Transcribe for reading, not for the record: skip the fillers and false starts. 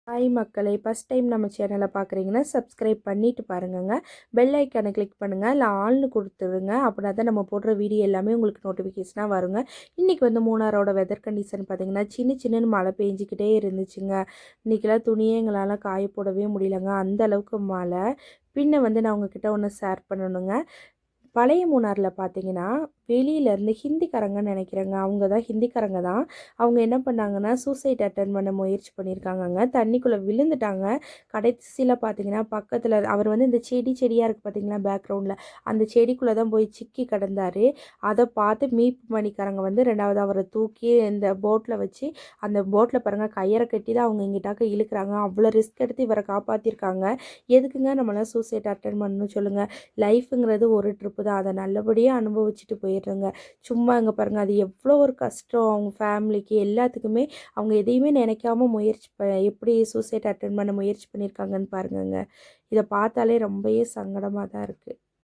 Hi மக்களே, first time நம்ம சேனலை பார்க்குறீங்கன்னா சப்ஸ்கிரைப் பண்ணிட்டு பாருங்கங்க. பெல் ஐக்கானை கிளிக் பண்ணுங்கள், இல்லை ஆள்னு கொடுத்துருங்க. அப்படின்னா தான் நம்ம போடுற வீடியோ எல்லாமே உங்களுக்கு நோட்டிஃபிகேஷனாக வருங்க. இன்றைக்கி வந்து மூணாரோட வெதர் கண்டிஷன் பார்த்திங்கன்னா சின்ன மழை பெஞ்சிக்கிட்டே இருந்துச்சுங்க. இன்றைக்கெல்லாம் துணியே எங்களால் காய போடவே முடியலங்க, அந்த அளவுக்கு மழை. பின்ன வந்து நான் உங்ககிட்ட ஒன்று ஷேர் பண்ணணுங்க. பழைய மூணாரில் பார்த்தீங்கன்னா வெளியிலேருந்து ஹிந்திக்காரங்கன்னு நினைக்கிறேங்க, அவங்க தான் ஹிந்திக்காரங்க தான். அவங்க என்ன பண்ணாங்கன்னா சூசைட் அட்டன் பண்ண முயற்சி பண்ணியிருக்காங்கங்க. தண்ணிக்குள்ளே விழுந்துட்டாங்க. கடைசியில் பார்த்தீங்கன்னா பக்கத்தில் அவர் வந்து இந்த செடியாக இருக்குது பார்த்தீங்களா பேக்ரவுண்டில், அந்த செடிக்குள்ளே தான் போய் சிக்கி கிடந்தார். அதை பார்த்து மீட்பு பணிக்காரங்க வந்து ரெண்டாவது அவரை தூக்கி இந்த போட்டில் வச்சு, அந்த போட்டில் பாருங்கள் கயிறை கட்டி தான் அவங்க இங்கிட்டாக்க இழுக்கிறாங்க. அவ்வளோ ரிஸ்க் எடுத்து இவரை காப்பாற்றிருக்காங்க. எதுக்குங்க நம்மளாம் சூசைட் அட்டன் பண்ணணும் சொல்லுங்கள்? லைஃபுங்கிறது ஒரு ட்ரிப்பு தான், அதை நல்லபடியாக அனுபவிச்சுட்டு போயிடுறேங்க. சும்மா இங்கே பாருங்கள், அது எவ்வளோ ஒரு கஷ்டம் அவங்க ஃபேமிலிக்கு எல்லாத்துக்குமே. அவங்க எதையுமே நினைக்காம எப்படி சூசைட் அட்டன் பண்ண முயற்சி பண்ணியிருக்காங்கன்னு பாருங்கங்க. இதை பார்த்தாலே ரொம்பவே சங்கடமாக தான் இருக்குது.